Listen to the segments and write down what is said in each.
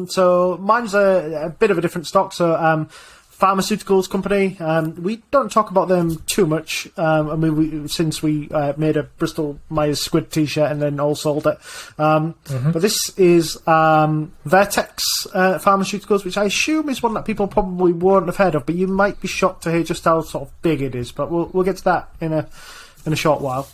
So mine's a bit of a different stock. So pharmaceuticals company. We don't talk about them too much. Since we made a Bristol Myers Squibb T-shirt and then all sold it. But this is Vertex Pharmaceuticals, which I assume is one that people probably won't have heard of. But you might be shocked to hear just how sort of big it is. But we'll get to that in a short while.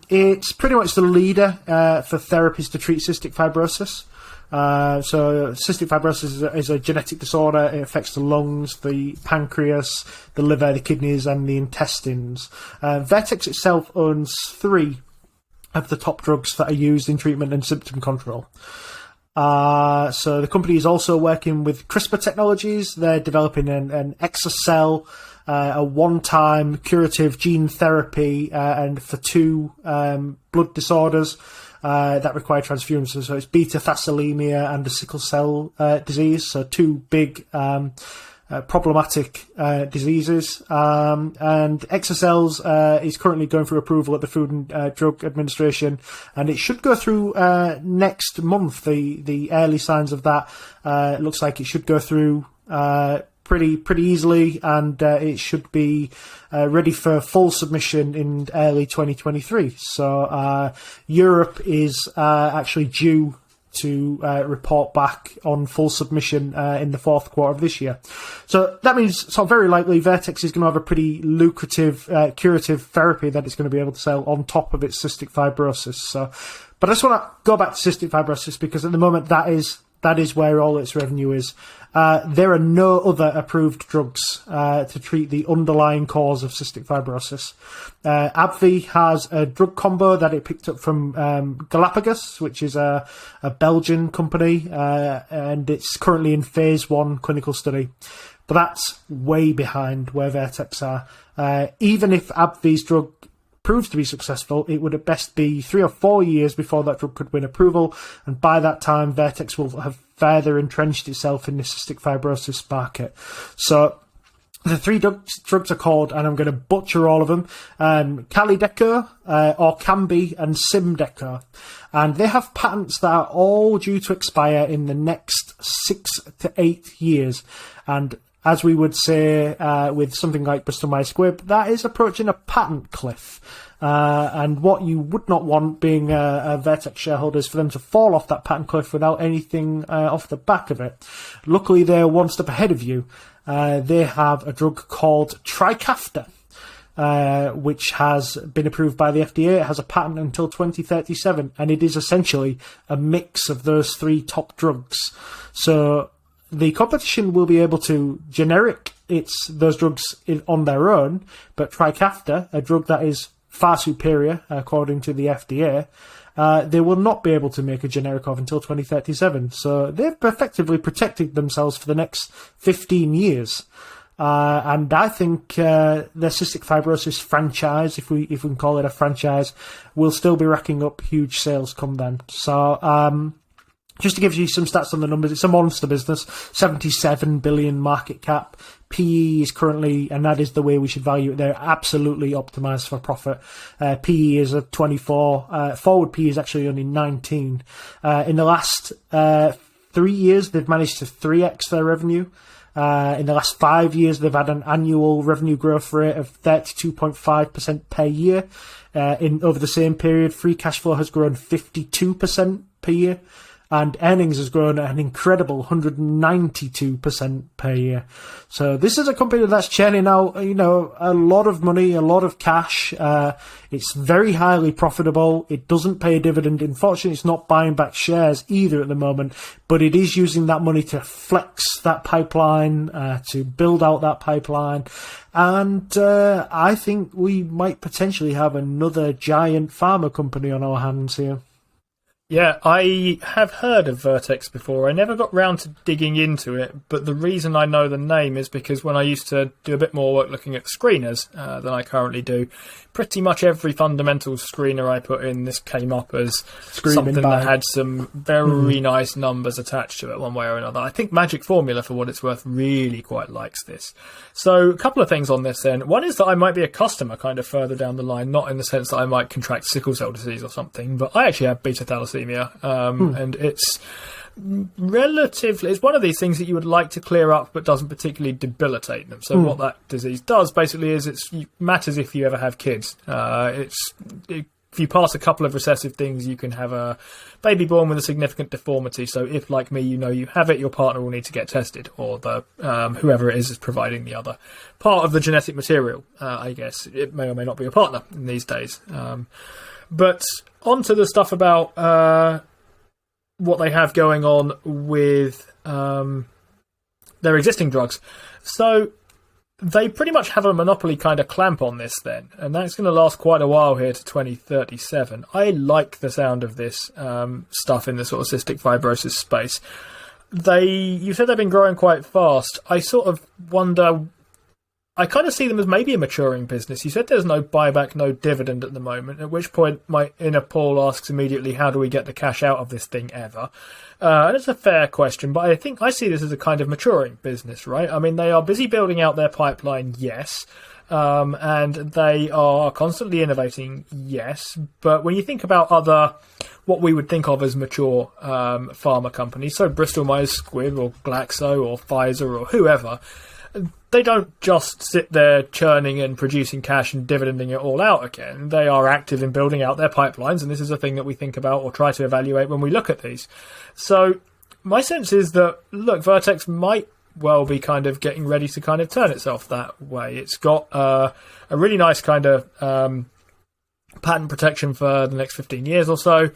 It's pretty much the leader for therapies to treat cystic fibrosis. So cystic fibrosis is a genetic disorder. It affects the lungs, the pancreas, the liver, the kidneys, and the intestines. Vertex itself owns 3 of the top drugs that are used in treatment and symptom control. So the company is also working with CRISPR technologies. They're developing an exocell, a one-time curative gene therapy, and for 2 blood disorders that require transfusions. So it's beta thalassemia and the sickle cell disease. So 2 big problematic diseases. And exocells is currently going through approval at the Food and Drug Administration, and it should go through next month. The early signs of that looks like it should go through pretty easily, and it should be ready for full submission in early 2023. So Europe is actually due to report back on full submission in the 4th quarter of this year. So that means, so very likely, Vertex is going to have a pretty lucrative curative therapy that it's going to be able to sell on top of its cystic fibrosis. So, but I just want to go back to cystic fibrosis because at the moment that is where all its revenue is. There are no other approved drugs to treat the underlying cause of cystic fibrosis. AbbVie has a drug combo that it picked up from Galapagos, which is a Belgian company, and it's currently in phase 1 clinical study. But that's way behind where Vertex are. Even if AbbVie's drug proves to be successful, it would at best be 3 or 4 years before that drug could win approval, and by that time Vertex will have further entrenched itself in the cystic fibrosis market. So the 3 drugs are called, and I'm going to butcher all of them, Calideco, Orkambi, and Symdeco, and they have patents that are all due to expire in the next 6 to 8 years, and as we would say with something like Bristol Myers Squibb, that is approaching a patent cliff. And what you would not want, being a Vertex shareholder, is for them to fall off that patent cliff without anything off the back of it. Luckily, they're one step ahead of you. They have a drug called Trikafta, which has been approved by the FDA. It has a patent until 2037, and it is essentially a mix of those 3 top drugs. So the competition will be able to generic those drugs on their own, but Trikafta, a drug that is far superior according to the FDA, they will not be able to make a generic of until 2037. So they've effectively protected themselves for the next 15 years. And I think the cystic fibrosis franchise, if we can call it a franchise, will still be racking up huge sales come then. So just to give you some stats on the numbers, it's a monster business, 77 billion market cap. PE is currently, and that is the way we should value it, they're absolutely optimized for profit. PE is a 24, forward PE is actually only 19. In the last 3 years, they've managed to 3x their revenue. In the last 5 years, they've had an annual revenue growth rate of 32.5% per year. Over the same period, free cash flow has grown 52% per year, and earnings has grown at an incredible 192% per year. So this is a company that's churning out, a lot of money, a lot of cash. It's very highly profitable. It doesn't pay a dividend. Unfortunately, it's not buying back shares either at the moment, but it is using that money to flex that pipeline, to build out that pipeline. And I think we might potentially have another giant pharma company on our hands here. Yeah, I have heard of Vertex before. I never got round to digging into it, but the reason I know the name is because when I used to do a bit more work looking at screeners than I currently do, pretty much every fundamentals screener I put in, this came up as something that had some very nice numbers attached to it one way or another. I think Magic Formula, for what it's worth, really quite likes this. So a couple of things on this then. One is that I might be a customer kind of further down the line, not in the sense that I might contract sickle cell disease or something, but I actually have beta thalassemia, and it's relatively, it's one of these things that you would like to clear up but doesn't particularly debilitate them. So what that disease does basically is it matters if you ever have kids. If you pass a couple of recessive things, you can have a baby born with a significant deformity. So if, like me, you have it, your partner will need to get tested, or the whoever it is providing the other part of the genetic material. I guess it may or may not be your partner in these days. But on to the stuff about what they have going on with their existing drugs. So they pretty much have a monopoly kind of clamp on this then, and that's going to last quite a while here to 2037. I like the sound of this stuff in the sort of cystic fibrosis space. You said they've been growing quite fast. I sort of wonder, I kind of see them as maybe a maturing business. You said there's no buyback, no dividend at the moment, at which point my inner Paul asks immediately, how do we get the cash out of this thing ever? And it's a fair question, but I think I see this as a kind of maturing business, right? I mean, they are busy building out their pipeline, yes, and they are constantly innovating, yes, but when you think about what we would think of as mature pharma companies, so Bristol Myers Squibb or Glaxo or Pfizer or whoever, they don't just sit there churning and producing cash and dividending it all out again. They are active in building out their pipelines, and this is a thing that we think about or try to evaluate when we look at these. So my sense is that, look, Vertex might well be kind of getting ready to kind of turn itself that way. It's got a really nice kind of patent protection for the next 15 years or so.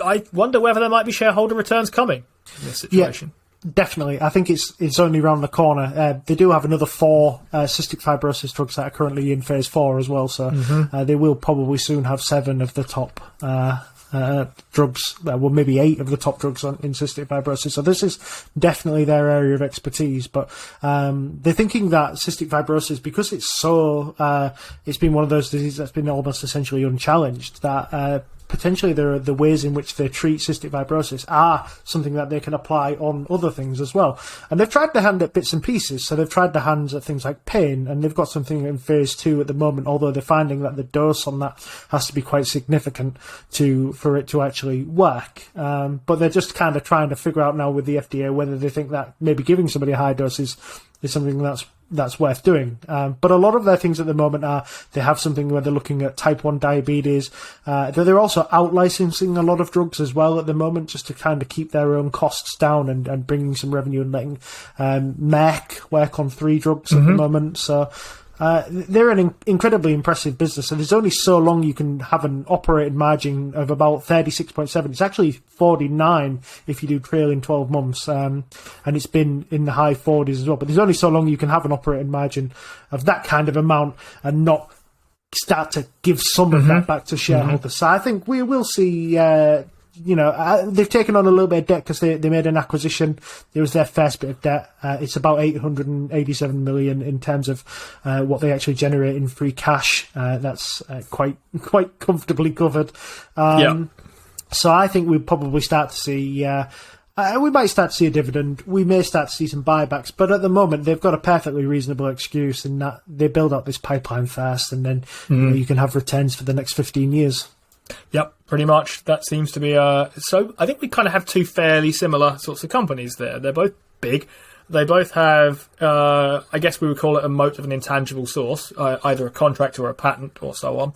I wonder whether there might be shareholder returns coming in this situation. Yeah. Definitely. I think it's only around the corner. They do have another 4 cystic fibrosis drugs that are currently in phase 4 as well, so they will probably soon have 7 of the top drugs, well, maybe 8 of the top drugs in cystic fibrosis. So this is definitely their area of expertise, but they're thinking that cystic fibrosis, because it's been one of those diseases that's been almost essentially unchallenged, that potentially the ways in which they treat cystic fibrosis are something that they can apply on other things as well. And they've tried their hand at bits and pieces. So they've tried their hands at things like pain, and they've got something in phase 2 at the moment, although they're finding that the dose on that has to be quite significant for it to actually work. But they're just kind of trying to figure out now with the FDA whether they think that maybe giving somebody a high dose is something that's worth doing. But a lot of their things at the moment they have something where they're looking at type 1 diabetes. They're also out-licensing a lot of drugs as well at the moment, just to kind of keep their own costs down and bringing some revenue, and letting Merck work on 3 drugs at the moment. So they're an incredibly impressive business, and there's only so long you can have an operating margin of about 36.7. It's actually 49 if you do trailing 12 months, and it's been in the high 40s as well. But there's only so long you can have an operating margin of that kind of amount and not start to give some of that back to shareholders. So I think we will see. They've taken on a little bit of debt because they made an acquisition. It was their first bit of debt. It's about 887 million in terms of what they actually generate in free cash. That's quite comfortably covered. So I think we'll probably start to see. We might start to see a dividend. We may start to see some buybacks, but at the moment they've got a perfectly reasonable excuse in that they build up this pipeline first, and then you can have returns for the next 15 years. Yep, pretty much. That seems to be so I think we kind of have 2 fairly similar sorts of companies there. They're both big. They both have, I guess we would call it a moat of an intangible source, either a contract or a patent or so on.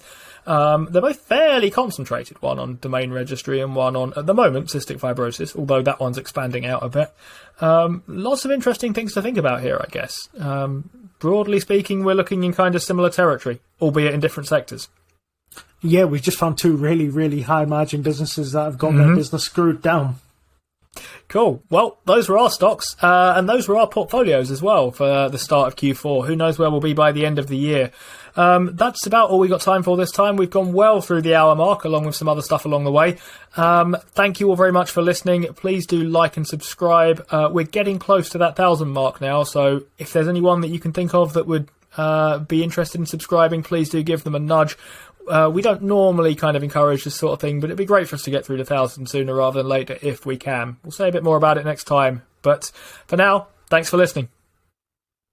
They're both fairly concentrated, one on domain registry and one on, at the moment, cystic fibrosis, although that one's expanding out a bit. Lots of interesting things to think about here, I guess. Broadly speaking, we're looking in kind of similar territory, albeit in different sectors. Yeah, we've just found 2 really, really high margin businesses that have got their business screwed down. Cool. Well, those were our stocks, and those were our portfolios as well for the start of Q4. Who knows where we'll be by the end of the year. That's about all we got time for this time. We've gone well through the hour mark, along with some other stuff along the way. Thank you all very much for listening. Please do like and subscribe. We're getting close to that 1,000 mark now, so if there's anyone that you can think of that would be interested in subscribing, please do give them a nudge. We don't normally kind of encourage this sort of thing, but it'd be great for us to get through the 1,000 sooner rather than later if we can. We'll say a bit more about it next time. But for now, thanks for listening.